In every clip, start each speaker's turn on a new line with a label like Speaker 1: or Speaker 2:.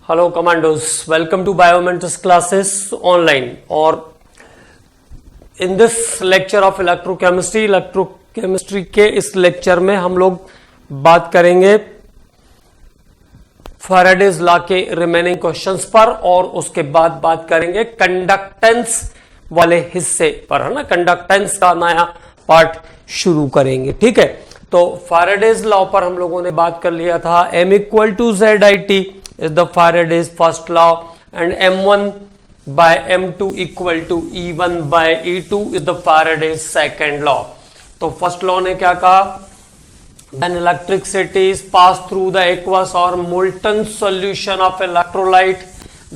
Speaker 1: Hello commandos, welcome to biometrics classes online. और in this lecture of electrochemistry के इस lecture में हम लोग बात करेंगे फैराडेज लॉ के रिमेनिंग क्वेश्चंस पर, और उसके बाद बात करेंगे कंडक्टेंस वाले हिस्से पर, है ना। कंडक्टेंस का नया पार्ट शुरू करेंगे, ठीक है। तो फैराडेज लॉ पर हम लोगों ने बात कर लिया था। M equal to ZIT is the Faraday's first law and M1 by M2 equal to E1 by E2 is the Faraday's second law। तो फर्स्ट लॉ ने क्या कहा? When electricity is passed through the aqueous or molten solution of electrolyte,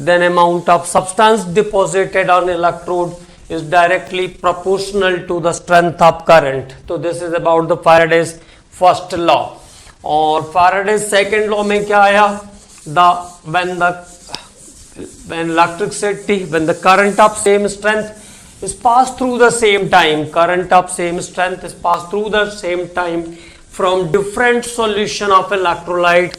Speaker 1: then amount of substance deposited on electrode is directly proportional to the strength of current। तो this is about the Faraday's first law। और Faraday's second law में क्या आया? When the current of same strength is passed through the same time, current of same strength is passed through the same time from different solution of electrolyte,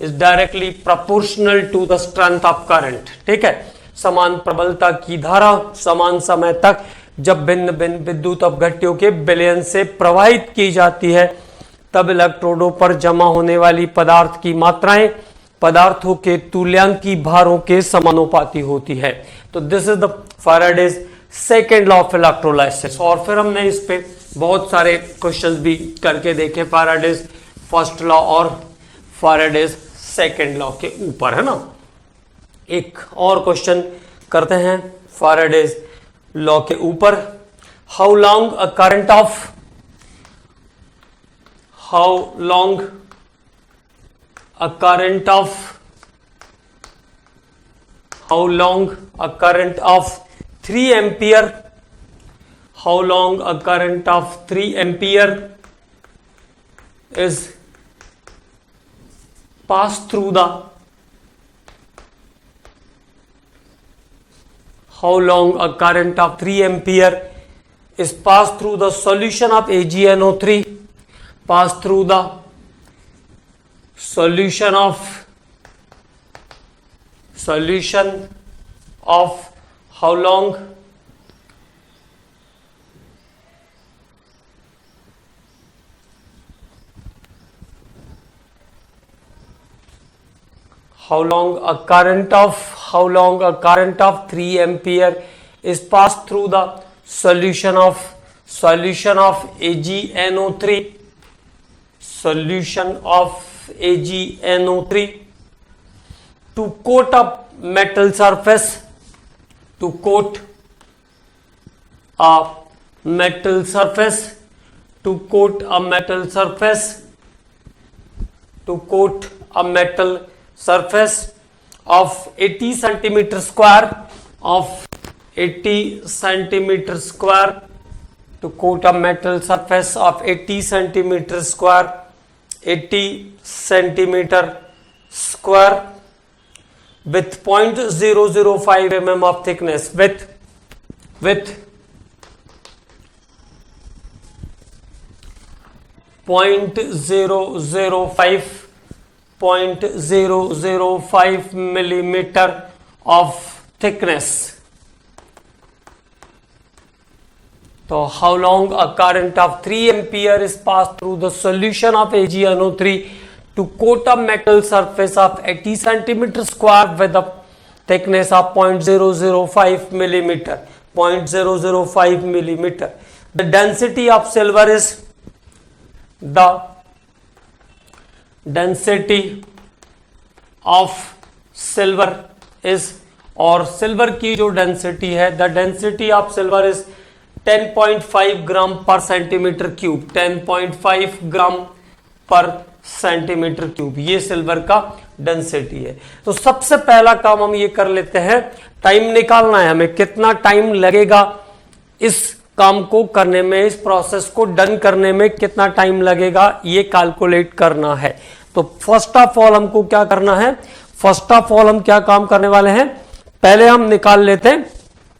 Speaker 1: is directly proportional to the strength of current। ठीक है। समान प्रबलता की धारा समान समय तक जब भिन्न भिन्न विद्युत अपघट्यों के विलयन से प्रवाहित की जाती है, तब इलेक्ट्रोडों पर जमा होने वाली पदार्थ की मात्राएं पदार्थों के तुल्यांकी भारों के समानुपाती होती है। तो this is the Faraday's second law of electrolysis. और फिर हमने इस पे बहुत सारे क्वेश्चंस भी करके देखे फैराडेज फर्स्ट लॉ और फैराडेज सेकेंड लॉ के ऊपर, है ना। एक और क्वेश्चन करते हैं फैराडेज लॉ के ऊपर। How long a current of how long a current of 3 ampere, how long a current of 3 ampere is passed through the solution of AgNO3, pass through the solution of how long? How long a current of 3 ampere is passed through the solution of AgNO3, solution of AgNO3 to coat a metal surface, to coat a metal surface of 80 centimeter square, to coat a metal surface of 80 centimeter square with 0.005 mm of thickness, with 0.005 millimeter of thickness। तो how long a current of 3 ampere is passed through the solution of AgNO3 to coat a metal surface of 80 centimeter square with a thickness of 0.005 millimeter, 0.005 millimeter। The density of silver is और silver की जो density है, the density of silver is 10.5 ग्राम पर centimetre cube, 10.5 ग्राम पर centimetre cube, ये silver का density है। तो सबसे पहला काम हम ये कर लेते हैं, टाइम निकालना है हमें, कितना टाइम लगेगा इस काम को करने में, इस प्रोसेस को डन करने में कितना टाइम लगेगा, ये कैलकुलेट करना है। तो फर्स्ट ऑफ ऑल हमको क्या करना है? फर्स्ट ऑफ ऑल हम क्या काम करने वाले हैं? पहले हम निकाल लेते हैं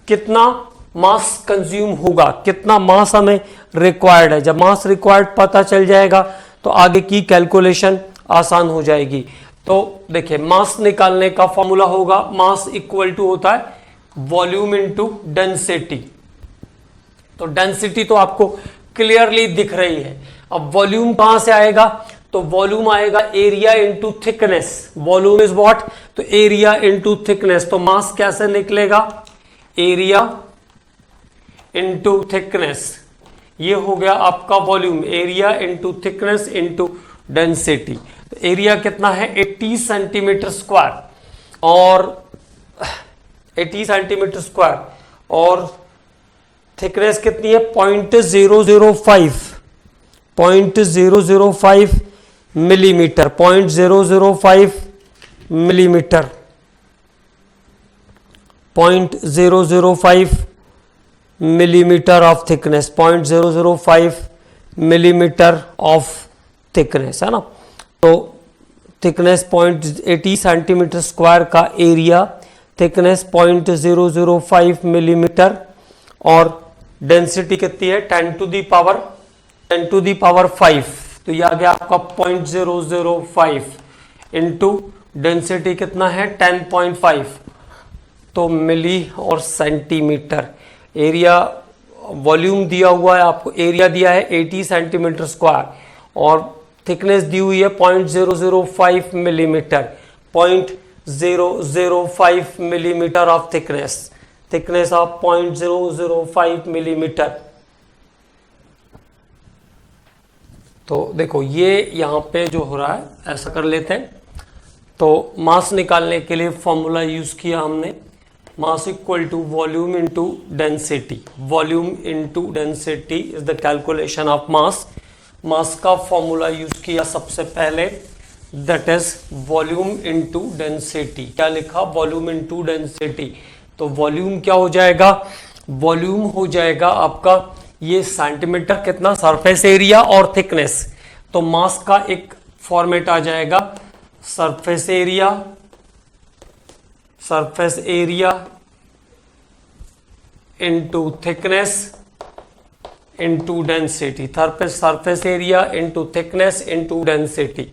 Speaker 1: कितना मास कंज्यूम होगा, कितना मास हमें रिक्वायर्ड है। जब मास रिक्वायर्ड पता चल जाएगा तो आगे की कैलकुलेशन आसान हो जाएगी। तो देखिए मास निकालने का फॉर्मूला होगा, मास इक्वल टू होता है वॉल्यूम इनटू डेंसिटी। तो डेंसिटी तो आपको क्लियरली दिख रही है। अब वॉल्यूम कहां से आएगा, तो वॉल्यूम आएगा area into thickness. Volume is what, तो एरिया इंटू थिकनेस। तो मास कैसे निकलेगा, एरिया इंटू थिकनेस, ये हो गया आपका volume, area into thickness into density. तो एरिया कितना है 80 सेंटीमीटर स्क्वायर और 80 सेंटीमीटर स्क्वायर, और थिकनेस कितनी है 0.005 millimetre, 0.005 millimetre, 0.005 millimetre of thickness, 0.005 millimetre of thickness है ना। तो थिकनेस 80 सेंटीमीटर स्क्वायर का एरिया, थिकनेस 0.005 मिलीमीटर, और डेंसिटी कितनी है 10 टू दी पावर 5। तो यह आ गया आपका 0.005 इंटू डेंसिटी कितना है 10.5, तो मिली और सेंटीमीटर। एरिया वॉल्यूम दिया हुआ है आपको, एरिया दिया है 80 सेंटीमीटर स्क्वायर और थिकनेस दी हुई है 0.005 millimetre, 0.005 millimetre of thickness, thickness of 0.005 millimetre. तो देखो ये यहां पे जो हो रहा है ऐसा कर लेते हैं। तो मास निकालने के लिए फॉर्मूला यूज किया हमने, mass equal to volume into density. Volume into density is the calculation of mass. Mass का फॉर्मूला यूज किया सबसे पहले, that is volume into density. क्या लिखा, वॉल्यूम इनटू डेंसिटी। तो वॉल्यूम क्या हो जाएगा, वॉल्यूम हो जाएगा आपका ये सेंटीमीटर कितना, सरफेस एरिया और थिकनेस। तो मास का एक फॉर्मेट आ जाएगा, surface area into thickness into density, surface area into thickness into density.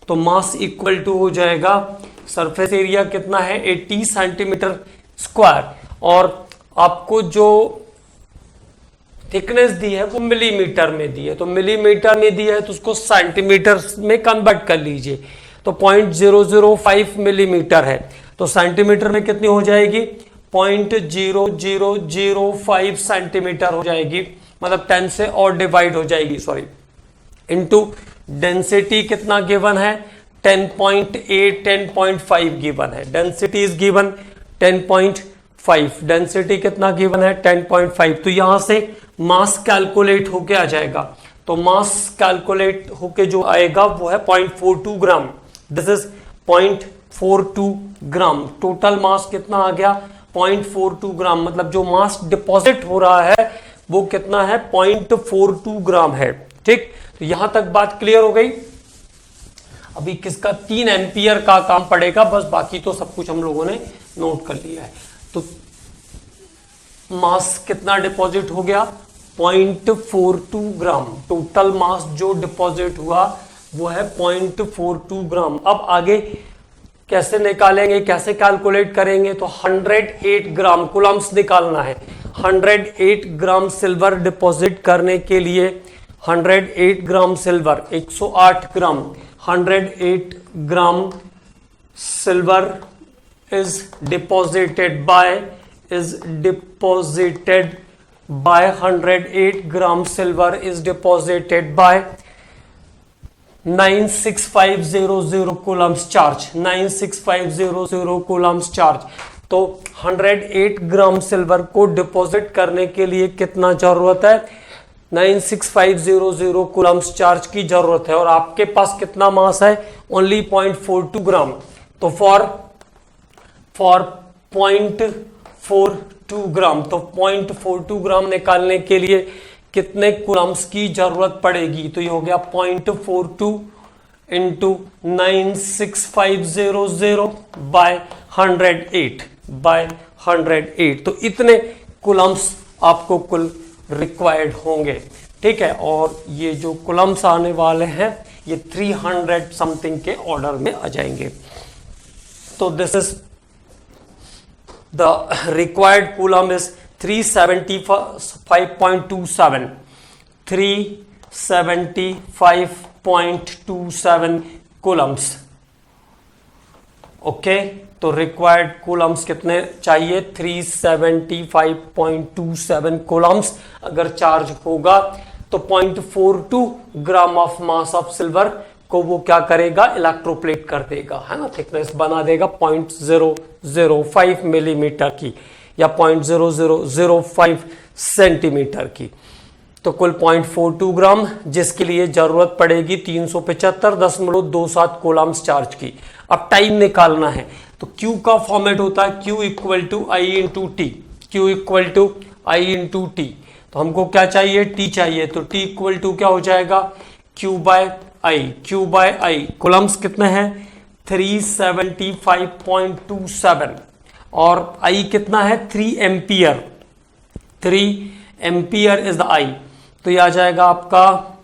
Speaker 1: तो मास इक्वल टू हो जाएगा, सरफेस एरिया कितना है 80 सेंटीमीटर स्क्वायर, और आपको जो थिकनेस दी है वो मिलीमीटर में दी है। तो मिलीमीटर में दी है तो उसको सेंटीमीटर में कन्वर्ट कर लीजिए। तो 0.005 मिलीमीटर है, तो सेंटीमीटर में कितनी हो जाएगी 0.0005 सेंटीमीटर हो जाएगी, मतलब 10 से और डिवाइड हो जाएगी, सॉरी। इनटू डेंसिटी कितना गिवन है 10.8, 10.5 गिवन है। डेंसिटी इज गिवन 10.5, डेंसिटी कितना गिवन है 10.5। तो यहां से मास कैलकुलेट होके आ जाएगा। तो मास कैलकुलेट होके जो आएगा वो है 0.42 gram. This is 0.42 gram. Total mass कितना आ गया 0.42 ग्राम, मतलब जो मास डिपॉजिट हो रहा है वो कितना है 0.42 ग्राम है। ठीक, तो यहां तक बात क्लियर हो गई। अभी किसका 3 एम्पियर का काम पड़ेगा बस, बाकी तो सब कुछ हम लोगों ने नोट कर लिया है। तो मास कितना डिपॉजिट हो गया 0.42 ग्राम। टोटल मास जो डिपॉजिट हुआ वो है 0.42 ग्राम। अब आगे कैसे निकालेंगे, कैसे कैलकुलेट करेंगे, तो 108 ग्राम कूलम्स निकालना है। 108 ग्राम सिल्वर डिपॉजिट करने के लिए 108 gram silver 108 gram, 108 gram silver is deposited by 108 gram silver is deposited by 96500 coulombs charge, 96500 coulombs charge। तो 108 ग्राम सिल्वर को डिपॉजिट करने के लिए कितना जरूरत है 96500 coulombs चार्ज की जरूरत है, और आपके पास कितना मास है ओनली 0.42 ग्राम। तो फॉर 0.42 ग्राम, तो 0.42 ग्राम निकालने के लिए कितने कूलम्स की जरूरत पड़ेगी, तो ये हो गया 0.42 इंटू 96500 बाय 108। तो इतने कूलम्स आपको कुल रिक्वायर्ड होंगे। ठीक है। और ये जो कूलम्स आने वाले हैं ये 300 समथिंग के ऑर्डर में आ जाएंगे। तो this is the required coulomb is 375.27 375.27 Coulomb's. Okay, तो रिक्वायर्ड कूलम्स कितने चाहिए? 375.27 कूलम्स अगर चार्ज होगा तो 0.42 gram of mass of silver को वो क्या करेगा? इलेक्ट्रोप्लेट कर देगा, है ना। थिकनेस बना देगा 0.005 मिलीमीटर की या 0.0005 सेंटीमीटर की। तो कुल 0.42 ग्राम, जिसके लिए जरूरत पड़ेगी 375.27 कूलम्स चार्ज की। अब टाइम निकालना है तो Q का फॉर्मेट होता है Q equal to I into T. Q equal to I into T. तो हमको क्या चाहिए? T चाहिए। तो T इक्वल टू क्या हो जाएगा? Q बाय आई। Q बाय आई कूलम्स कितने हैं? 375.27 और I कितना है? 3 ampere. 3 ampere is the I। तो यह आ जाएगा आपका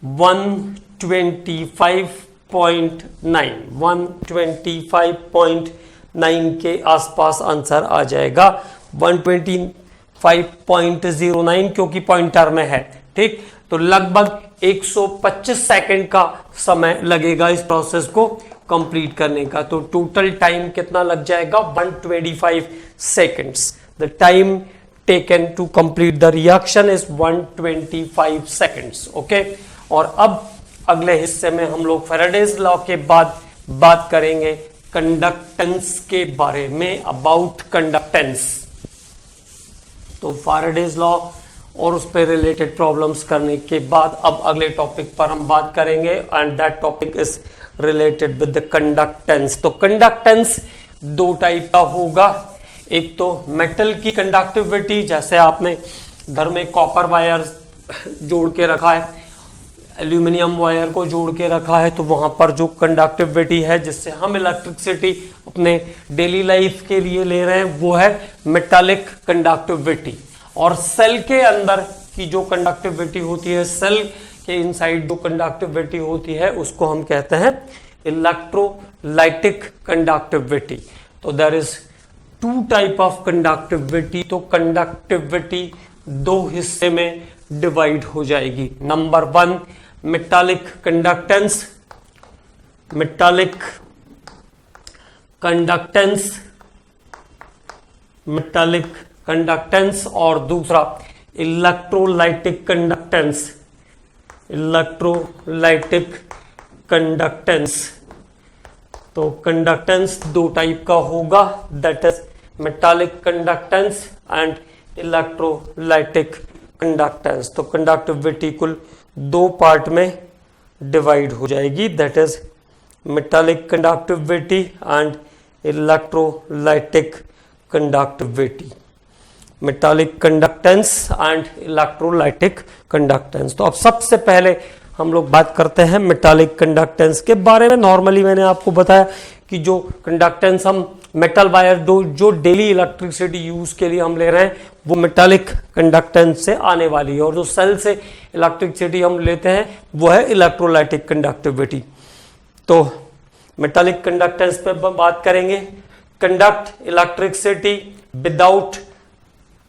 Speaker 1: 125.9 के आसपास आंसर आ जाएगा। 125.09 क्योंकि पॉइंटर में है, ठीक। तो लगभग 125 सेकंड का समय लगेगा इस प्रोसेस को कंप्लीट करने का। तो टोटल टाइम कितना लग जाएगा? 125 seconds. The time taken to complete the reaction is 125 seconds. Okay, और अब अगले हिस्से में हम लोग फैराडेज लॉ के बाद बात करेंगे कंडक्टेंस के बारे में, अबाउट कंडक्टेंस। तो फैराडेज लॉ और उस पर रिलेटेड प्रॉब्लम्स करने के बाद अब अगले टॉपिक पर हम बात करेंगे and that topic is related with the conductance. तो कंडक्टेंस दो टाइप का होगा। एक तो मेटल की कंडक्टिविटी, जैसे आपने घर में कॉपर वायर जोड़ के रखा है, एल्यूमिनियम वायर को जोड़ के रखा है, तो वहां पर जो कंडक्टिविटी है जिससे हम इलेक्ट्रिसिटी अपने डेली लाइफ के लिए ले रहे हैं वो है मेटालिक कंडक्टिविटी। और सेल के अंदर की जो कंडक्टिविटी होती है, सेल के इनसाइड जो कंडक्टिविटी होती है उसको हम कहते हैं इलेक्ट्रोलाइटिक कंडक्टिविटी। तो there is two type of conductivity. तो कंडक्टिविटी दो हिस्से में डिवाइड हो जाएगी। Number 1 metallic conductance, metallic conductance, metallic conductance, और दूसरा इलेक्ट्रोलाइटिक कंडक्टेंस, इलेक्ट्रोलाइटिक कंडक्टेंस। तो कंडक्टेंस दो टाइप का होगा, that is metallic conductance and electrolytic conductance. तो कंडक्टिविटी कुल दो पार्ट में डिवाइड हो जाएगी, that is metallic conductivity and electrolytic conductivity. Metallic conductance and electrolytic conductance. तो अब सबसे पहले हम लोग बात करते हैं मेटालिक कंडक्टेंस के बारे में। नॉर्मली मैंने आपको बताया कि जो कंडक्टेंस हम मेटल वायर जो डेली इलेक्ट्रिसिटी यूज के लिए हम ले रहे हैं वो मेटालिक कंडक्टेंस से आने वाली है, और जो सेल से इलेक्ट्रिसिटी हम लेते हैं वो है इलेक्ट्रोलाइटिक कंडक्टिविटी। तो मेटालिक कंडक्टेंस पे बात करेंगे। Conduct electricity without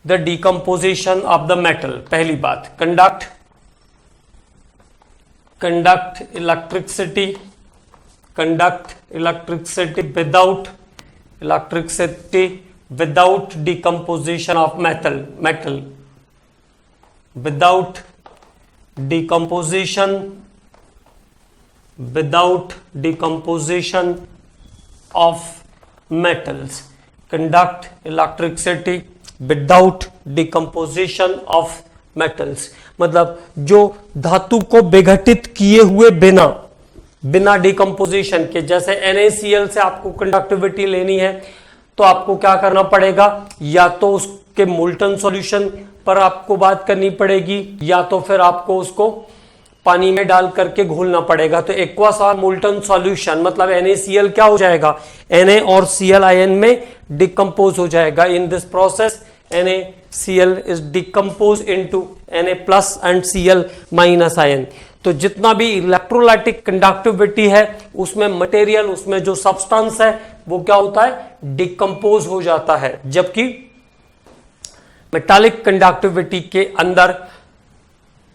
Speaker 1: the decomposition of the metal. पहली बात, conduct electricity without decomposition of metal without decomposition of metals। conduct electricity without decomposition of metals मतलब जो धातु को विघटित किए हुए बिना डिकम्पोजिशन के, जैसे NaCl से आपको कंडक्टिविटी लेनी है तो आपको क्या करना पड़ेगा, या तो उसके मोल्टन सॉल्यूशन पर आपको बात करनी पड़ेगी या तो फिर आपको उसको पानी में डाल करके घोलना पड़ेगा। तो एक्वस और मोल्टन सॉल्यूशन मतलब NaCl क्या हो जाएगा, Na और Cl आयन में डिकम्पोज हो जाएगा। In this process NaCl is decomposed into Na plus and Cl minus ion। तो जितना भी इलेक्ट्रोलाइटिक कंडक्टिविटी है उसमें मटेरियल, उसमें जो सब्सटेंस है वो क्या होता है, डिकम्पोज हो जाता है, जबकि मेटालिक कंडक्टिविटी के अंदर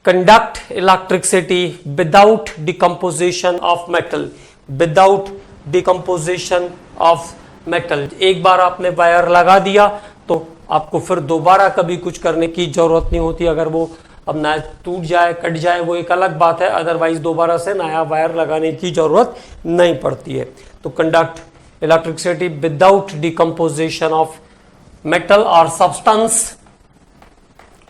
Speaker 1: conduct electricity without decomposition of metal, without decomposition of metal. एक बार आपने वायर लगा दिया तो आपको फिर दोबारा कभी कुछ करने की जरूरत नहीं होती। अगर वो अब ना टूट जाए, कट जाए, वो एक अलग बात है, अदरवाइज दोबारा से नया वायर लगाने की जरूरत नहीं पड़ती है। तो conduct electricity without decomposition of metal और सब्सटेंस।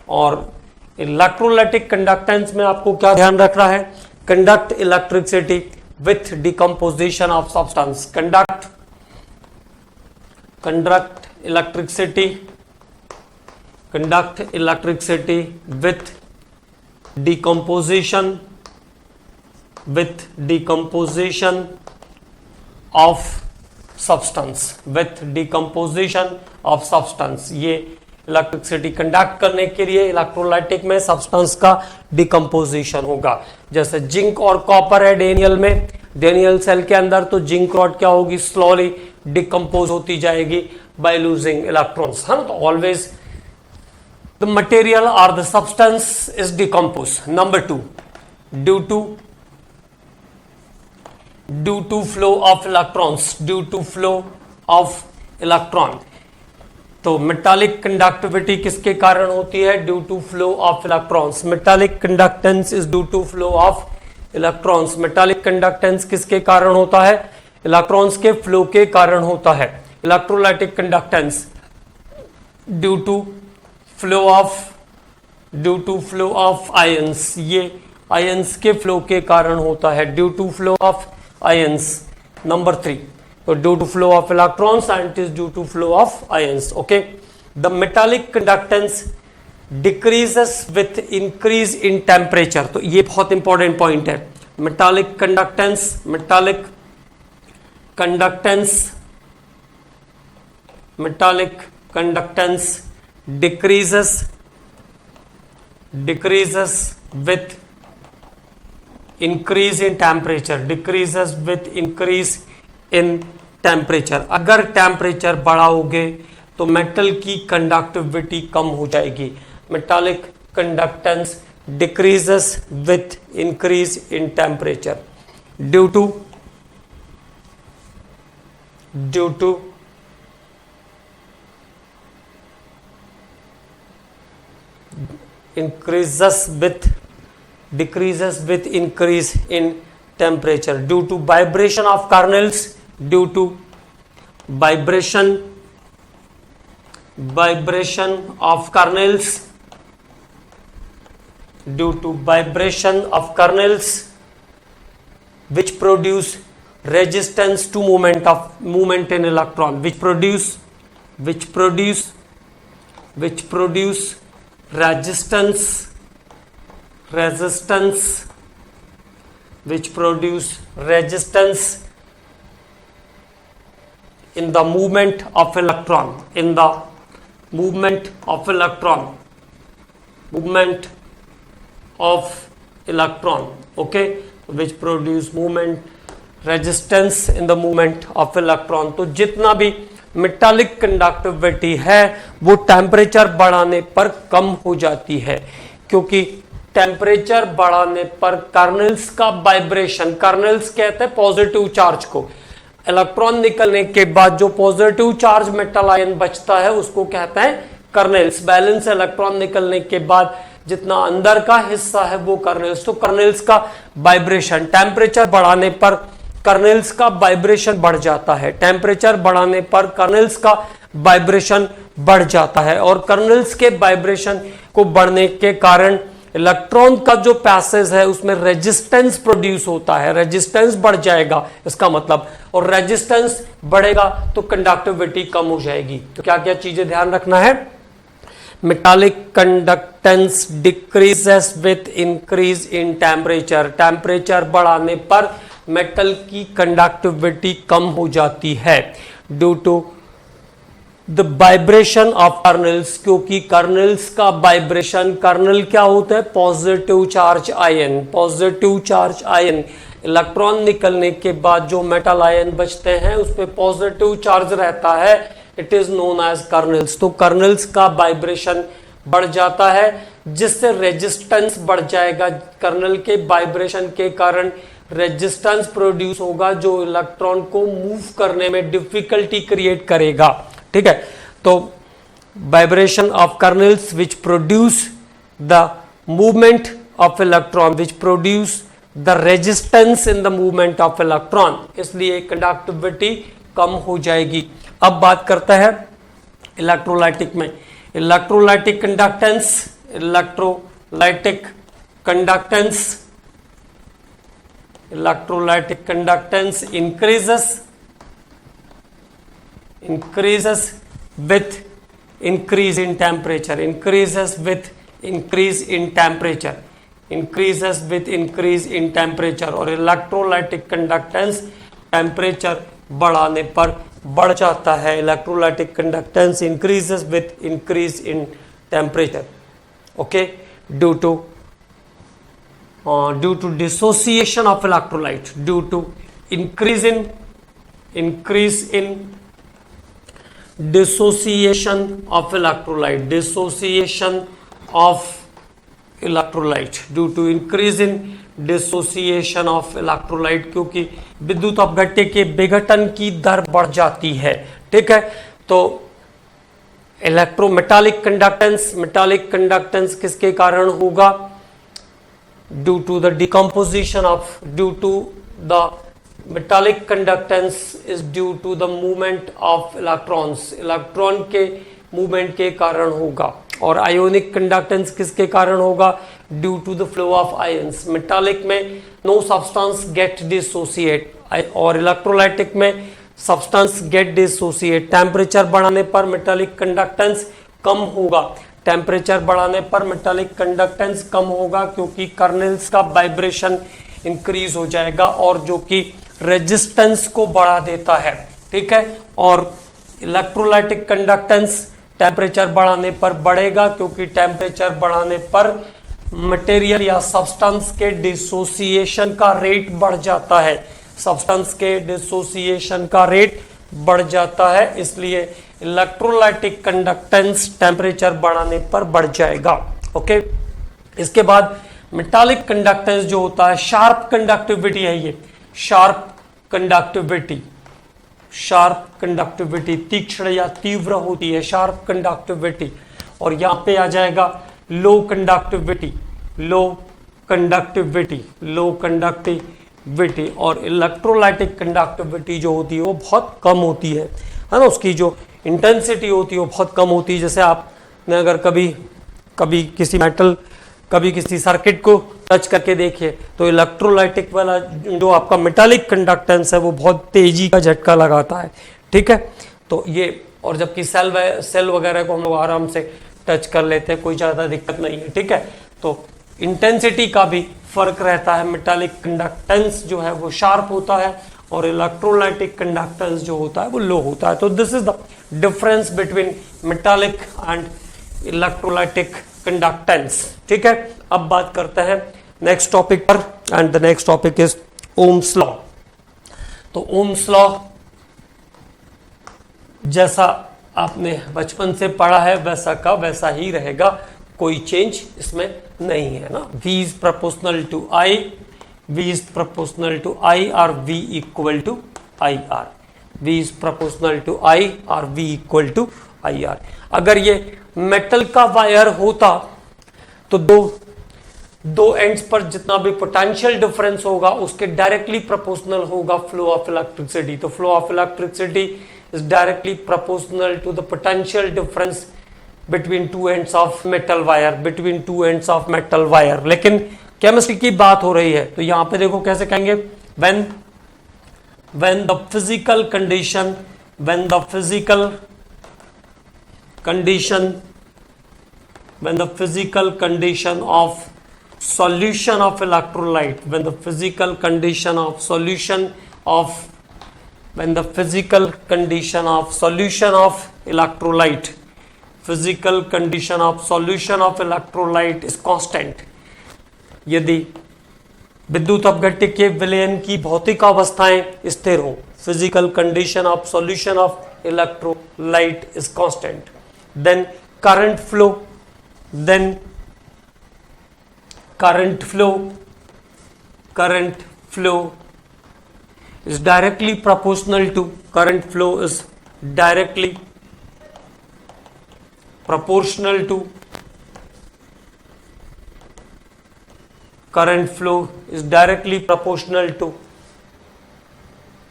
Speaker 1: और इलेक्ट्रोलाइटिक कंडक्टेंस में आपको क्या ध्यान रखना है, conduct electricity with decomposition of substance, conduct electricity with decomposition of substance, ये इलेक्ट्रिसिटी कंडक्ट करने के लिए इलेक्ट्रोलाइटिक में सब्सटेंस का डिकम्पोजिशन होगा। जैसे जिंक और कॉपर है डेनियल में, डेनियल सेल के अंदर, तो जिंक रॉड क्या होगी, स्लोली डिकम्पोज होती जाएगी बाय लूजिंग इलेक्ट्रॉन्स, है ना। तो always the material or the substance is decomposed। Number 2, due to flow of electrons, तो मेटालिक कंडक्टिविटी किसके कारण होती है, due to flow of electrons. Metallic conductance is due to flow of electrons. Metallic conductance किसके कारण होता है, electrons के फ्लो के कारण होता है। Electrolytic conductance due to flow of ions, ये आयंस के फ्लो के कारण होता है, due to flow of ions. Number 3, तो due to flow of electrons and it is due to flow of ions. Okay, the metallic conductance decreases with increase in temperature. तो ये बहुत इंपॉर्टेंट पॉइंट है। Metallic conductance decreases with increase in temperature, अगर temperature बढ़ाओगे तो metal की conductivity कम हो जाएगी। Metallic conductance decreases with increase in temperature due to decreases with increase in temperature due to vibration of kernels, due to vibration of kernels which produce resistance to movement in electron, which produce resistance in the movement of electron, okay, which produce resistance in the movement of electron। तो जितना भी metallic conductivity है वो temperature बढ़ाने पर कम हो जाती है, क्योंकि टेम्परेचर बढ़ाने पर कर्नेल्स का वाइब्रेशन, कर्नेल्स कहते हैं पॉजिटिव चार्ज को, इलेक्ट्रॉन निकलने के बाद जो पॉजिटिव चार्ज मेटल आयन बचता है उसको कहते हैं कर्नेल्स। बैलेंस इलेक्ट्रॉन निकलने के बाद जितना अंदर का हिस्सा है वो कर्नेल्स। तो कर्नेल्स का वाइब्रेशन, टेम्परेचर बढ़ाने पर कर्नेल्स का वाइब्रेशन बढ़ जाता है, टेम्परेचर बढ़ाने पर कर्नेल्स का वाइब्रेशन बढ़ जाता है, और कर्नेल्स के वाइब्रेशन को बढ़ने के कारण इलेक्ट्रॉन का जो पैसेज है उसमें रेजिस्टेंस प्रोड्यूस होता है, रेजिस्टेंस बढ़ जाएगा इसका मतलब, और रेजिस्टेंस बढ़ेगा तो कंडक्टिविटी कम हो जाएगी। तो क्या क्या चीजें ध्यान रखना है, metallic conductance decreases with increase in temperature, temperature बढ़ाने पर मेटल की कंडक्टिविटी कम हो जाती है due the vibration of colonel's, क्योंकि कर्नल्स का वाइब्रेशन, कर्नल क्या होता है? Positive charge ion, positive charge ion. Electron निकलने के बाद जो मेटल आयन बचते हैं उस पर पॉजिटिव चार्ज रहता है, it is known as kernels. तो कर्नल्स का वाइब्रेशन बढ़ जाता है जिससे रेजिस्टेंस बढ़ जाएगा। कर्नल के वाइब्रेशन के कारण रेजिस्टेंस प्रोड्यूस होगा जो इलेक्ट्रॉन को मूव करने में डिफिकल्टी क्रिएट करेगा। ठीक है, तो vibration of colonel's which produce the movement of electron, which produce the resistance in the movement of electron, इसलिए कंडक्टिविटी कम हो जाएगी। अब बात करते हैं इलेक्ट्रोलाइटिक में। Electrolytic conductance, electrolytic conductance, electrolytic conductance increases with increase in temperature, increases with increase in temperature, increases with increase in temperature। और electrolytic conductance temperature बढ़ाने पर बढ़ जाता है। Electrolytic conductance increases with increase in temperature, okay, due to dissociation of electrolyte, due to increase in dissociation of electrolyte, dissociation of electrolyte, due to increase in dissociation of electrolyte, क्योंकि विद्युत अपघट्य के विघटन की दर बढ़ जाती है। ठीक है, तो इलेक्ट्रोमेटालिक कंडक्टेंस, मेटालिक कंडक्टेंस किसके कारण होगा? Due to the decomposition of, due to the metallic conductance is due to the movement of electrons, electron के मूवमेंट के कारण होगा। और आयोनिक कंडक्टेंस किसके कारण होगा? Due to the flow of ions. Metallic में नो सब्सटेंस गेट डिसोसिएट, और इलेक्ट्रोलाइटिक में सब्सटेंस गेट डिसोसिएट। टेम्परेचर बढ़ाने पर मेटालिक कंडक्टेंस कम होगा, टेम्परेचर बढ़ाने पर मेटालिक कंडक्टेंस कम होगा क्योंकि कर्नल्स का वाइब्रेशन इंक्रीज हो जाएगा और जो कि रेजिस्टेंस को बढ़ा देता है। ठीक है, और इलेक्ट्रोलाइटिक कंडक्टेंस टेम्परेचर बढ़ाने पर बढ़ेगा क्योंकि टेम्परेचर बढ़ाने पर मटेरियल या सब्सटेंस के डिसोसिएशन का रेट बढ़ जाता है, सब्सटेंस के डिसोसिएशन का रेट बढ़ जाता है, इसलिए इलेक्ट्रोलाइटिक कंडक्टेंस टेम्परेचर बढ़ाने पर बढ़ जाएगा। ओके, इसके बाद मेटालिक कंडक्टेंस जो होता है, शार्प कंडक्टिविटी है, ये शार्प कंडक्टिविटी, शार्प कंडक्टिविटी तीक्ष्ण या तीव्र होती है, शार्प कंडक्टिविटी। और यहां पे आ जाएगा लो कंडक्टिविटी, लो कंडक्टिविटी, लो कंडक्टिविटी। और इलेक्ट्रोलाइटिक कंडक्टिविटी जो होती है वो बहुत कम होती है ना, उसकी जो इंटेंसिटी होती है वो बहुत कम होती है। जैसे आपने अगर कभी किसी मेटल, कभी किसी सर्किट को टच करके देखिए तो इलेक्ट्रोलाइटिक वाला जो आपका मेटालिक कंडक्टेंस है वो बहुत तेजी का झटका लगाता है। ठीक है, तो ये, और जबकि सेल वगैरह को हम लोग आराम से टच कर लेते हैं, कोई ज़्यादा दिक्कत नहीं है। ठीक है, तो इंटेंसिटी का भी फर्क रहता है, मेटालिक कंडक्टेंस जो है वो शार्प होता है और इलेक्ट्रोलाइटिक कंडक्टेंस जो होता है वो लो होता है। तो this is the difference between metallic and electrolytic conductance. ठीक है, अब बात करते हैं नेक्स्ट टॉपिक पर, and the next topic is Ohm's law. तो ओम्स लॉ जैसा आपने बचपन से पढ़ा है वैसा का वैसा ही रहेगा, कोई चेंज इसमें नहीं है ना। V is proportional to I, V is proportional to I और V equal to IR, V is proportional to I और V इक्वल टू IR। अगर ये मेटल का वायर होता तो दो एंड्स पर जितना भी पोटेंशियल डिफरेंस होगा उसके डायरेक्टली प्रोपोर्शनल होगा फ्लो ऑफ इलेक्ट्रिसिटी। तो flow of electricity is directly proportional to the potential difference between two ends of metal wire, between two ends of metal wire. लेकिन केमिस्ट्री की बात हो रही है तो यहां पे देखो कैसे कहेंगे, when the physical condition, when the physical condition of solution of electrolyte, when the physical condition of solution of when the physical condition of solution of electrolyte is constant, यदि विद्युत अपघट्य के विलयन की भौतिक अवस्थाएं स्थिर हो, physical condition of solution of electrolyte is constant, then current flow is directly proportional to current flow is directly proportional to current flow is directly proportional to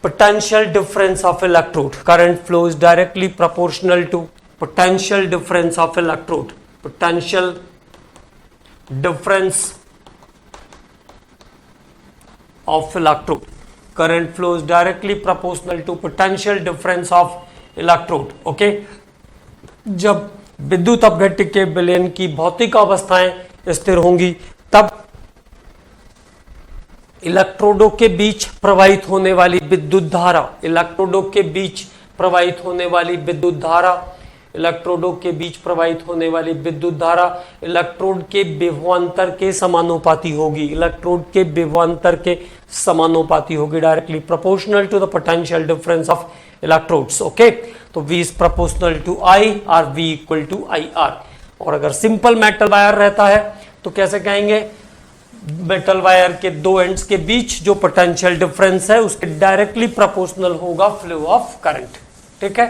Speaker 1: potential difference of electrode. Current flow is directly proportional to potential difference of electrode. Potential difference of electrode. Current flow is directly proportional to potential difference of electrode. Okay, जब विद्युत अपघट्य के विलयन की भौतिक अवस्थाएं स्थिर होंगी तब इलेक्ट्रोडों के बीच प्रवाहित होने वाली विद्युत धारा, इलेक्ट्रोडों के बीच प्रवाहित होने वाली विद्युत धारा, इलेक्ट्रोडों के बीच प्रवाहित होने वाली विद्युत धारा इलेक्ट्रोड के विभवांतर के समानुपाती होगी, इलेक्ट्रोड के विभवांतर के समानुपाती होगी, directly proportional to the potential difference of electrodes. Okay, तो V is proportional to I और V इक्वल टू IR. और अगर सिंपल मेटल वायर रहता है तो कैसे कहेंगे, मेटल वायर के दो एंड्स के बीच जो पोटेंशियल डिफरेंस है उसके डायरेक्टली प्रोपोर्शनल होगा फ्लो ऑफ करंट. ठीक है,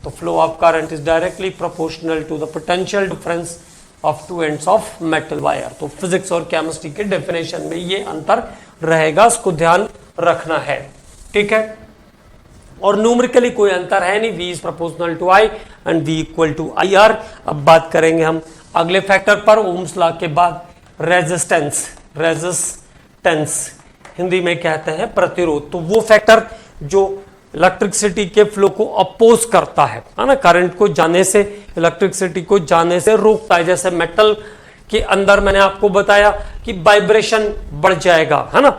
Speaker 1: तो flow of current is directly proportional to the potential difference of two ends of metal wire. तो फिजिक्स और केमिस्ट्री के डेफिनेशन में ये अंतर रहेगा, इसको ध्यान रखना है. ठीक है, और न्यूमेरिकली कोई अंतर है नहीं, V is proportional to I and V equal to IR. अब बात करेंगे हम अगले फैक्टर पर, ओम्स लॉ के बाद रेजिस्टेंस हिंदी में कहते हैं प्रतिरोध. तो वो फैक्टर जो इलेक्ट्रिसिटी के फ्लो को अपोज करता है ना, करंट को जाने से, इलेक्ट्रिसिटी को जाने से रोकता है. जैसे मेटल के अंदर मैंने आपको बताया कि वाइब्रेशन बढ़ जाएगा, है ना,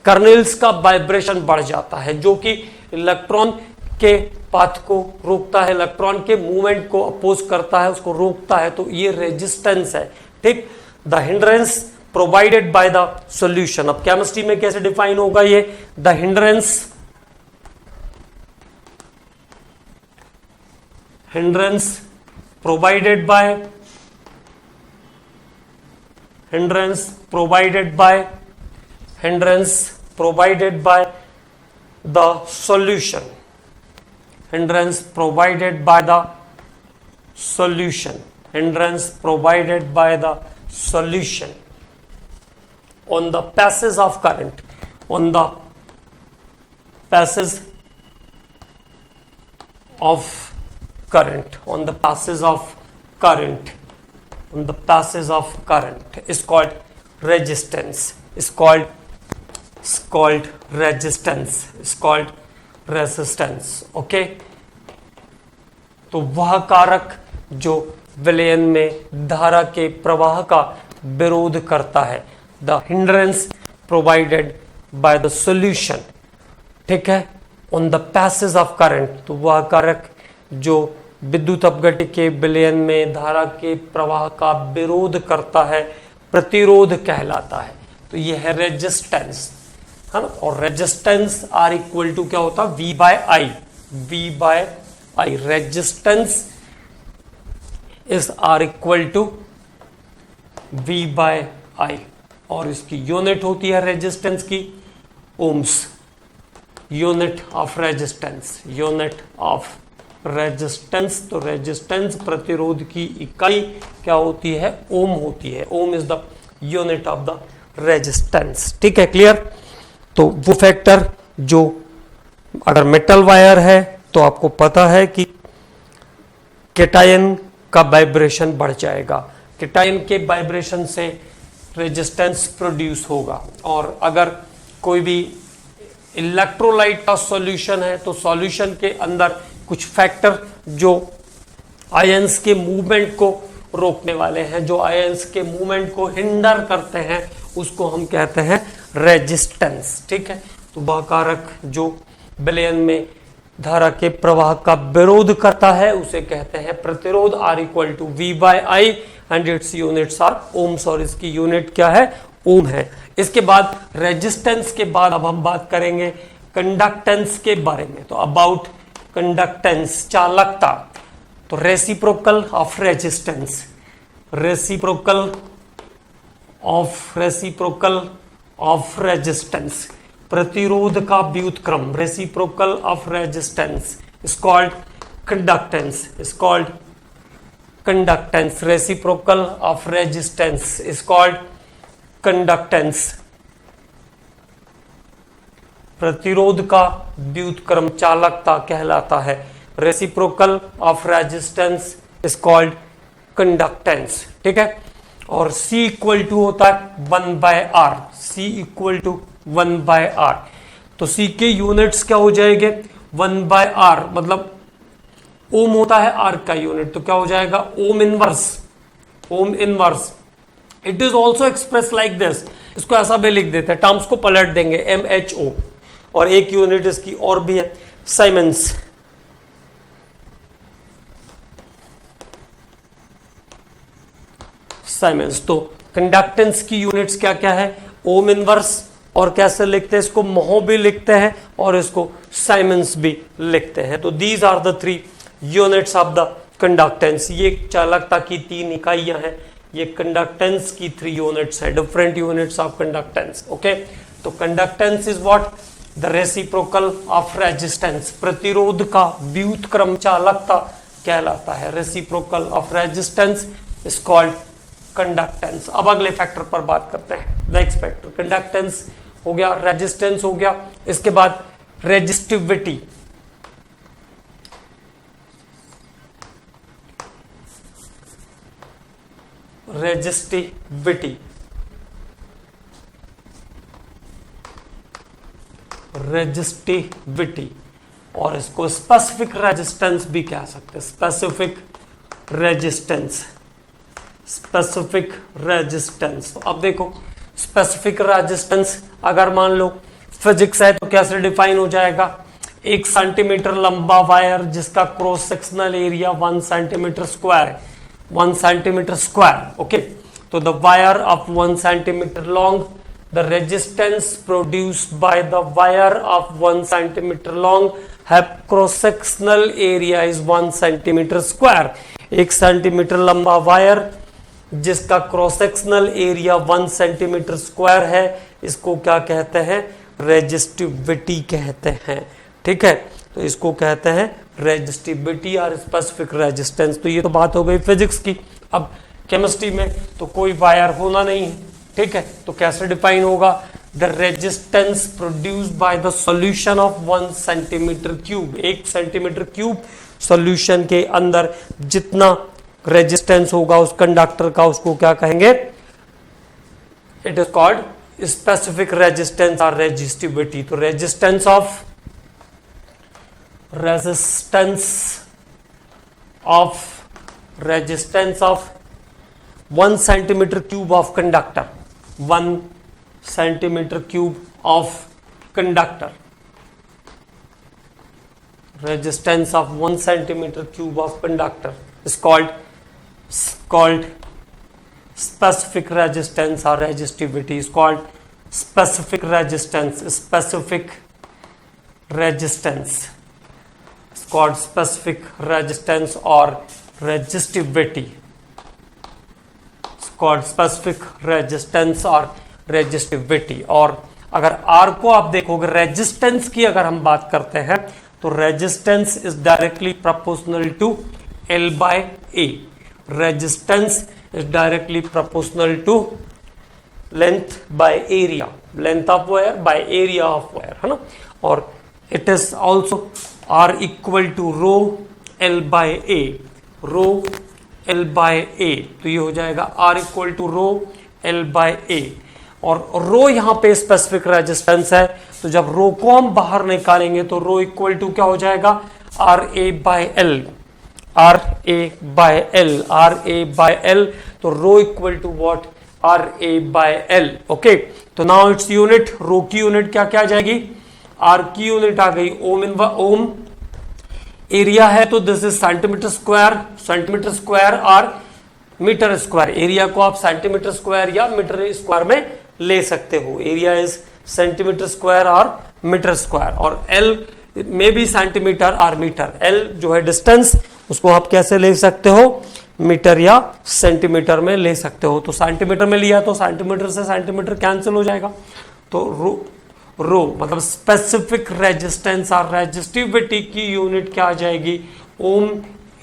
Speaker 1: कर्नेल्स का वाइब्रेशन बढ़ जाता है जो कि इलेक्ट्रॉन के पाथ को रोकता है, इलेक्ट्रॉन के मूवमेंट को अपोज करता है, उसको रोकता है. तो ये रेजिस्टेंस है. ठीक, the hindrance provided by the solution. अब केमिस्ट्री में कैसे डिफाइन होगा ये, the hindrance provided by the solution, hindrance provided by the solution on the passage of current, on the passage of current is called resistance, is called resistance. Okay, तो वह कारक जो विलयन में धारा के प्रवाह का विरोध करता है, the hindrance provided by the solution. ठीक है, on the passage of current. तो वह कारक जो विद्युत अपघट्य के विलयन में धारा के प्रवाह का विरोध करता है, प्रतिरोध कहलाता है. तो यह है रेजिस्टेंस, है ना. और रेजिस्टेंस आर इक्वल टू क्या होता है, V by I. Resistance is R equal to V by I. और इसकी यूनिट होती है रेजिस्टेंस की ओम्स, यूनिट ऑफ रेजिस्टेंस. तो रेजिस्टेंस प्रतिरोध की इकाई क्या होती है, ओम होती है. Ohm is the unit of the resistance. ठीक है, क्लियर. तो वो फैक्टर जो अगर मेटल वायर है तो आपको पता है कि कैटायन का वाइब्रेशन बढ़ जाएगा, कैटायन के वाइब्रेशन से रेजिस्टेंस प्रोड्यूस होगा. और अगर कोई भी इलेक्ट्रोलाइट का सॉल्यूशन है तो सॉल्यूशन के अंदर कुछ फैक्टर जो आयंस के मूवमेंट को रोकने वाले हैं, जो आयंस के मूवमेंट को हिंडर करते हैं, उसको हम कहते हैं रेजिस्टेंस. ठीक है, तो वह कारक जो विलयन में धारा के प्रवाह का विरोध करता है उसे कहते हैं प्रतिरोध। R equal to V by I and its units are ohms, और इसकी यूनिट क्या है? ओम है। इसके बाद रेजिस्टेंस के बाद अब हम बात करेंगे कंडक्टेंस के बारे में। तो अबाउट कंडक्टेंस, चालकता। तो reciprocal of resistance, reciprocal of resistance, प्रतिरोध का व्युत्क्रम, reciprocal of resistance is called conductance, is called conductance. Reciprocal of resistance is called conductance. प्रतिरोध का व्युत्क्रम चालकता कहलाता है। Reciprocal of resistance is called conductance. ठीक है। और C इक्वल टू होता है 1 by R, C equal to 1 by R. तो C के यूनिट्स क्या हो जाएंगे? 1 बाय आर, मतलब ओम होता है R का यूनिट, तो क्या हो जाएगा? Ohm inverse, ohm inverse. It is also express like this, इसको ऐसा भी लिख देते हैं, टर्म्स को पलट देंगे, MHO। और एक यूनिट इसकी और भी है, साइमन्स। साइमन्स। तो कंडक्टेंस की यूनिट्स क्या क्या है? ओम इनवर्स, और कैसे लिखते हैं इसको? मोह भी लिखते हैं और इसको साइमन्स भी लिखते हैं। तो these are the 3 units of the conductance. ये चालकता की 3 इकाइयां हैं, ये कंडक्टेंस की 3 यूनिट्स हैं, different units of conductance. Okay. तो conductance is what? The reciprocal of resistance, प्रतिरोध का व्युत्क्रम चालकता कहलाता है। Reciprocal of resistance is called conductance. अब अगले फैक्टर पर बात करते हैं। नेक्स्ट फैक्टर कंडक्टेंस हो गया, रेजिस्टेंस हो गया, इसके बाद रेजिस्टिविटी। रेजिस्टिविटी, रेजिस्टिविटी, और इसको स्पेसिफिक रेजिस्टेंस भी कह सकते हैं। Specific resistance, specific resistance. अब देखो स्पेसिफिक रेजिस्टेंस, अगर मान लो फिजिक्स है तो कैसे डिफाइन हो जाएगा? 1 सेंटीमीटर लंबा वायर जिसका cross sectional area 1 centimetre square है, 1 सेंटीमीटर स्क्वायर। ओके। तो the wire of 1 centimetre long, the resistance produced by the wire of 1 centimetre long have cross sectional area is 1 centimetre square. 1 centimetre लंबा wire जिसका cross sectional area 1 centimetre square है, इसको क्या कहते हैं? Resistivity कहते हैं। ठीक है। तो इसको कहते हैं रेजिस्टिविटी और स्पेसिफिक रेजिस्टेंस। तो ये तो बात हो गई फिजिक्स की। अब केमिस्ट्री में तो कोई वायर होना नहीं है, ठीक है, तो कैसे डिफाइन होगा? The resistance produced by the solution of 1 centimetre cube. 1 centimetre cube solution के अंदर जितना रेजिस्टेंस होगा उस कंडक्टर का, उसको क्या कहेंगे? It is called specific resistance और रेजिस्टिविटी। तो resistance of 1 centimetre cube of conductor, 1 centimetre cube of conductor, resistance of 1 centimeter cube of conductor is called specific resistance, or resistivity is called specific resistance. Specific resistance is called specific resistance or resistivity. It's called specific resistance or resistivity. और अगर R को आप देखोगे, resistance की अगर हम बात करते हैं तो resistance is directly proportional to L by A। Resistance is directly proportional to length by area, length of wire by area of wire, है ना। और it is also R equal to rho L by A, rho L by A। तो ये हो जाएगा R equal to rho L by A। और रो यहाँ पे स्पेसिफिक रेजिस्टेंस है, तो जब रो को हम बाहर निकालेंगे तो रो इक्वल टू क्या हो जाएगा? R A by L, R A by L, R A by L. तो rho equal to what? R A by L. Okay. तो नाउ इट्स यूनिट, रो की यूनिट क्या क्या आ जाएगी? आर की यूनिट आ गई ओम एरिया है तो दिस इज सेंटीमीटर स्क्वायर और मीटर स्क्वायर। एरिया को आप सेंटीमीटर स्क्वायर या मीटर स्क्वायर में ले सकते हो। एरिया इज सेंटीमीटर स्क्वायर और मीटर स्क्वायर, और एल में भी सेंटीमीटर और मीटर। एल जो है डिस्टेंस, उसको आप कैसे ले सकते हो, मीटर या सेंटीमीटर में ले सकते हो। तो सेंटीमीटर में लिया तो सेंटीमीटर से सेंटीमीटर कैंसिल हो जाएगा, तो रो मतलब स्पेसिफिक रेजिस्टेंस और रेजिस्टिविटी की यूनिट क्या आ जाएगी, ओम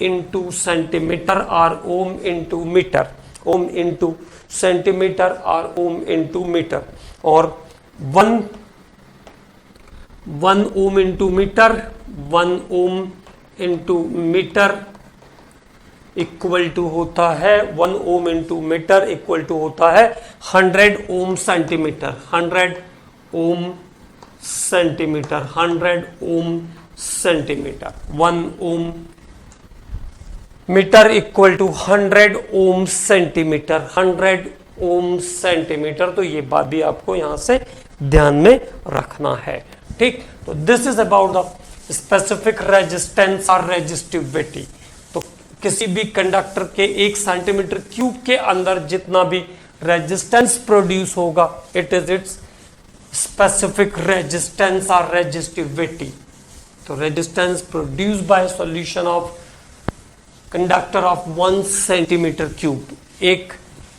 Speaker 1: इंटू सेंटीमीटर और ohm into metre, ohm into centimetre और ओम इंटू मीटर। और 1 ohm into metre, 1 ohm into metre equal to होता है 1 ohm into metre equal to होता है 100 ohm centimetre, 100 ohm centimetre, 100 ohm centimetre. 1 ohm metre equal to 100 ohm centimetre, 100 ohm centimetre. तो ये बात भी आपको यहां से ध्यान में रखना है, ठीक। तो this is about the specific resistance और रेजिस्टिविटी। तो किसी भी कंडक्टर के 1 सेंटीमीटर क्यूब के अंदर जितना भी रेजिस्टेंस प्रोड्यूस होगा, it is it's specific resistance और रेजिस्टिविटी। तो resistance produced by solution of conductor of 1 centimetre cube, 1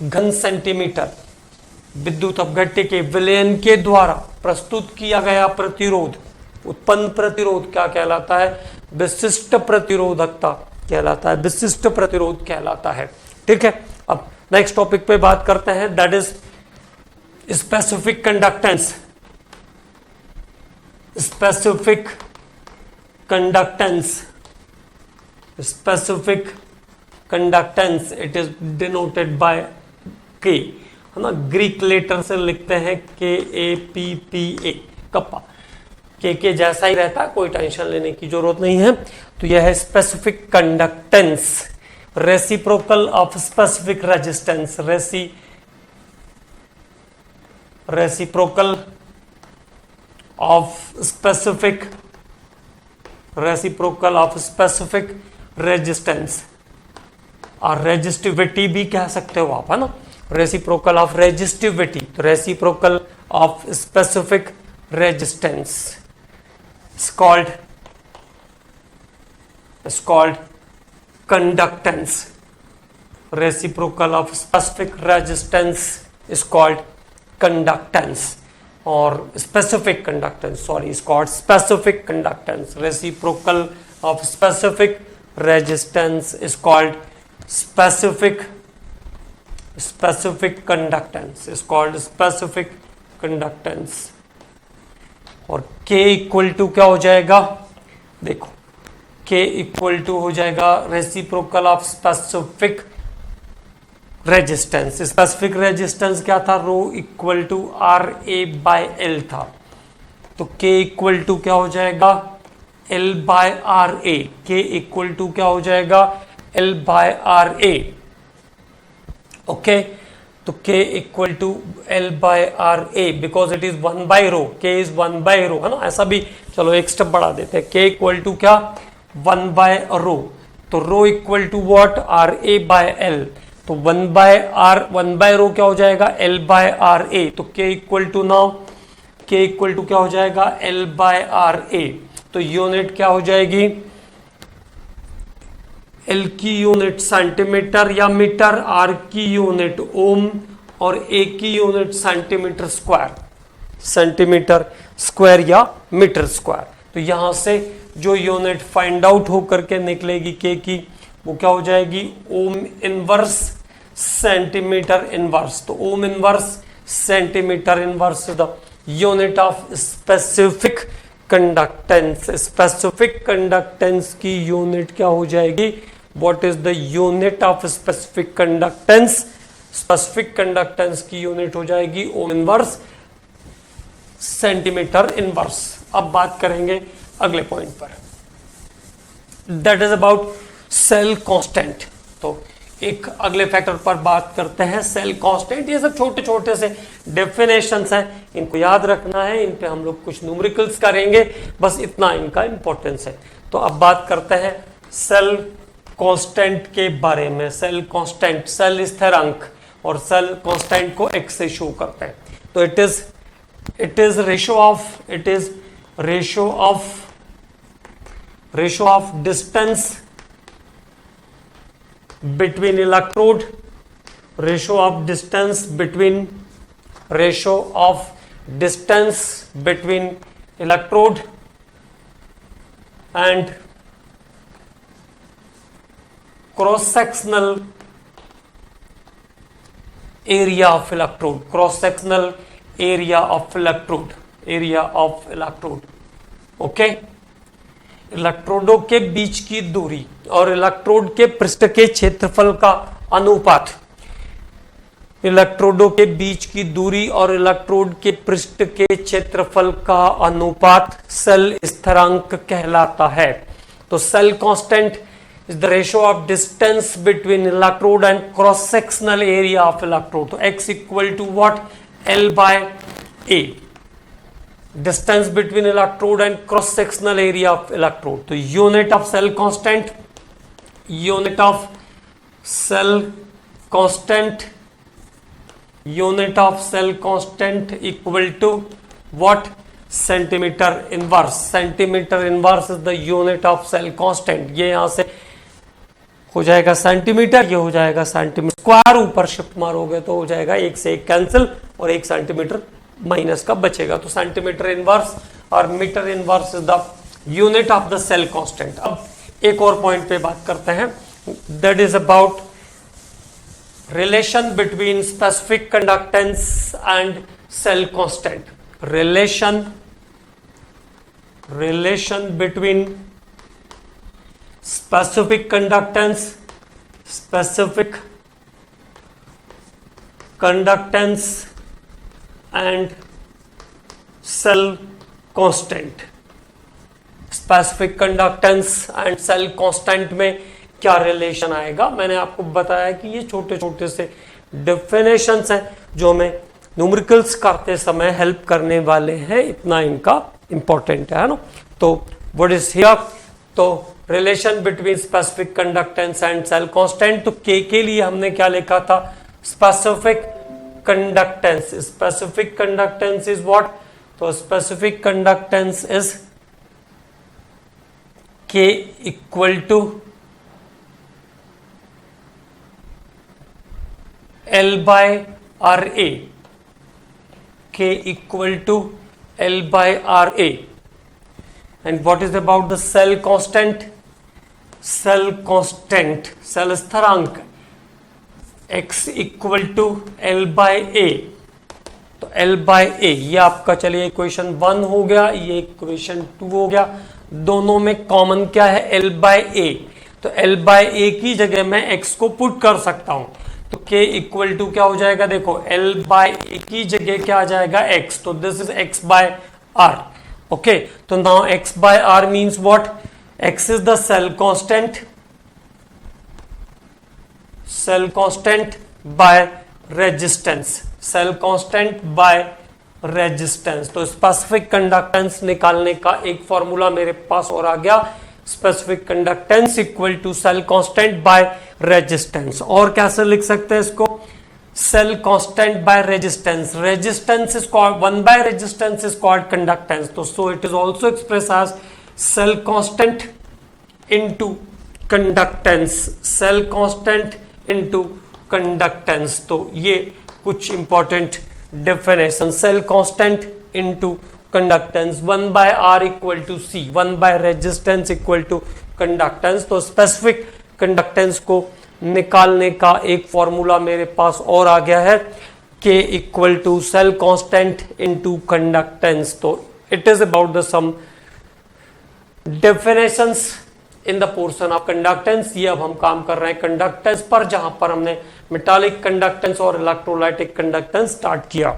Speaker 1: घन सेंटीमीटर विद्युत अपघट्य के विलयन के द्वारा प्रस्तुत किया गया प्रतिरोध, उत्पन्न प्रतिरोध क्या कहलाता है, विशिष्ट प्रतिरोधकता कहलाता है, विशिष्ट प्रतिरोध कहलाता है, ठीक है। अब नेक्स्ट टॉपिक पे बात करते हैं, that is specific conductance. Specific conductance, specific conductance, it is denoted by के, है ना, ग्रीक लेटर से लिखते हैं KAPPA, कप्पा। के जैसा ही रहता है, कोई टेंशन लेने की जरूरत नहीं है। तो यह है specific conductance, reciprocal of specific resistance, reciprocal of specific resistance, और रेजिस्टिविटी भी कह सकते हो आप, है ना, रेसिप्रोकल ऑफ रेजिस्टिविटी। तो reciprocal of specific resistance is called conductance. Reciprocal of specific resistance is called conductance, or specific conductance, sorry, is called specific conductance. Reciprocal of specific resistance is called specific conductance, is called specific conductance. और K equal to क्या हो जाएगा, देखो K equal to हो जाएगा reciprocal of specific resistance. Specific resistance क्या था, रो equal to RA/L था। तो K इक्वल टू क्या हो जाएगा, L/RA। K इक्वल टू क्या हो जाएगा, L/RA, ओके। तो K equal to L/RA because it is 1 by rho, K is 1 by rho, है ना। ऐसा भी चलो एक स्टेप बढ़ा देते हैं, K इक्वल टू क्या, 1 बाय रो। तो rho equal to what, RA/L। तो 1 बाय रो क्या हो जाएगा, L/RA। तो K equal to now, K equal to क्या हो जाएगा, L/RA। तो यूनिट क्या हो जाएगी, L की यूनिट सेंटीमीटर या मीटर, R की यूनिट ओम, और A की यूनिट सेंटीमीटर स्क्वायर या मीटर स्क्वायर। तो यहां से जो यूनिट फाइंड आउट होकर के निकलेगी K की, वो क्या हो जाएगी, ओम इनवर्स सेंटीमीटर इनवर्स। तो ohm inverse centimetre inverse the unit of specific conductance. Specific conductance की यूनिट क्या हो जाएगी, what is the unit of specific conductance. Specific conductance की यूनिट हो जाएगी ओम इनवर्स सेंटीमीटर इनवर्स। अब बात करेंगे अगले पॉइंट पर, that is about cell constant. तो एक अगले फैक्टर पर बात करते हैं, सेल कांस्टेंट। ये सब छोटे छोटे से डेफिनेशंस हैं, इनको याद रखना है, इन पे हम लोग कुछ न्यूमेरिकल्स करेंगे, बस इतना इनका इंपॉर्टेंस है। तो अब बात करते हैं सेल कांस्टेंट के बारे में। सेल कांस्टेंट, सेल स्थिरांक, और सेल कांस्टेंट को x से शो करते हैं। तो it is ratio of distance between electrode, ratio of distance between electrode and cross sectional area of electrode, okay. इलेक्ट्रोडों के बीच की दूरी और इलेक्ट्रोड के पृष्ठ के क्षेत्रफल का अनुपात, इलेक्ट्रोडों के बीच की दूरी और इलेक्ट्रोड के पृष्ठ के क्षेत्रफल का अनुपात सेल स्थिरांक कहलाता है। तो cell constant is the ratio of distance between electrode and cross sectional area of electrode. तो x equal to what? L by A, distance between electrode and cross sectional area of electrode. तो unit of cell constant equal to what? Centimeter inverse. Centimeter inverse is the unit of cell constant. ये यहां से हो जाएगा centimetre, ये हो जाएगा centimetre square, ऊपर शिफ्ट मारोगे तो हो जाएगा 1 से 1 कैंसिल और 1 सेंटीमीटर माइनस का बचेगा। तो सेंटीमीटर इनवर्स और metre inverse is the unit of the cell constant. अब एक और पॉइंट पे बात करते हैं, that is about relation between specific conductance and cell constant. Relation between specific conductance and cell constant। Specific conductance and cell constant में क्या relation आएगा? मैंने आपको बताया कि ये छोटे छोटे से डेफिनेशंस हैं जो हमें न्यूमेरिकल्स करते समय हेल्प करने वाले हैं, इतना इनका इंपॉर्टेंट है ना। तो व्हाट इज हियर? तो relation between specific conductance and cell constant. तो के लिए हमने क्या लिखा था? Specific conductance is what? तो स्पेसिफिक कंडक्टेंस इज के equal to L by RA, K equal to L by RA. And what is about the cell constant? Cell स्थिरांक x equal to L by A. तो L by A ये आपका, चलिए equation 1 हो गया, ये equation 2 हो गया। दोनों में कॉमन क्या है? L by A। तो L by A की जगह मैं x को पुट कर सकता हूं, तो k इक्वल टू क्या हो जाएगा? देखो L by A की जगह क्या आ जाएगा? x। तो this is x by R। Okay, तो now x by R means what? x is the cell constant by resistance. तो स्पेसिफिक कंडक्टेंस निकालने का एक फॉर्मूला मेरे पास और आ गया, specific conductance equal to cell constant by resistance. और कैसे लिख सकते हैं इसको? Cell constant by resistance is called 1 by resistance is called conductance. तो so it is also express as cell constant into conductance. तो ये कुछ important definition, cell constant into conductance, 1 by R equal to C, 1 by resistance equal to conductance. तो specific conductance को निकालने का एक formula मेरे पास और आ गया है, K equal to cell constant into conductance. तो it is about the some definitions in the portion of conductance. ये अब हम काम कर रहे हैं कंडक्टेंस पर, जहां पर हमने मेटालिक कंडक्टेंस और इलेक्ट्रोलाइटिक कंडक्टेंस स्टार्ट किया।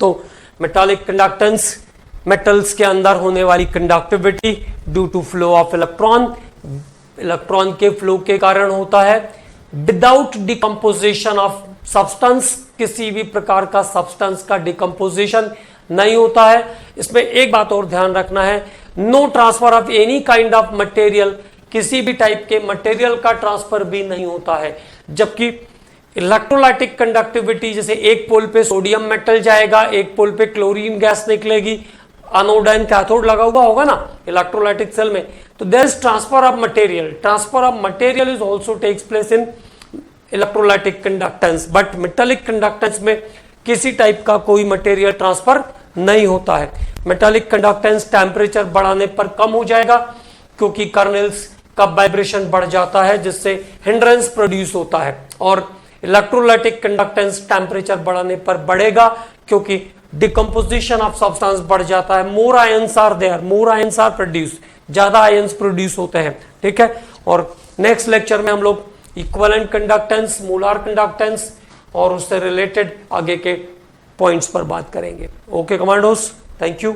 Speaker 1: तो मेटालिक कंडक्टेंस, मेटल्स के अंदर होने वाली conductivity due to flow of electron के फ्लो के कारण होता है, विदाउट डिकम्पोजिशन ऑफ सब्सटेंस। किसी भी प्रकार का सब्सटेंस का डिकम्पोजिशन नहीं होता है। इसमें एक बात और ध्यान रखना है, no transfer of any kind of material, किसी भी टाइप के मटेरियल का ट्रांसफर भी नहीं होता है। जबकि इलेक्ट्रोलाइटिक कंडक्टिविटी, जैसे एक पोल पे सोडियम मेटल जाएगा, एक पोल पे क्लोरीन गैस निकलेगी, एनोड एंड कैथोड लगा हुआ होगा ना इलेक्ट्रोलाइटिक सेल में, तो there is transfer of material. Transfer of material is also takes place in electrolytic conductance, but metallic conductance में किसी टाइप का कोई मटेरियल ट्रांसफर नहीं होता है। मेटालिक कंडक्टेंस टेम्परेचर बढ़ाने पर कम हो जाएगा क्योंकि कर्नेल्स का वाइब्रेशन बढ़ जाता है जिससे हिंड्रेंस प्रोड्यूस होता है, और इलेक्ट्रोलाइटिक कंडक्टेंस टेम्परेचर बढ़ाने पर बढ़ेगा क्योंकि डिकम्पोजिशन ऑफ सब्सटेंस बढ़ जाता है। More ions are there, more ions are produce, ज्यादा आयंस प्रोड्यूस होते हैं, ठीक है। और नेक्स्ट लेक्चर में हम लोग इक्विवेलेंट कंडक्टेंस, मोलार कंडक्टेंस और उससे रिलेटेड आगे के पॉइंट्स पर बात करेंगे। Okay commandos, thank you.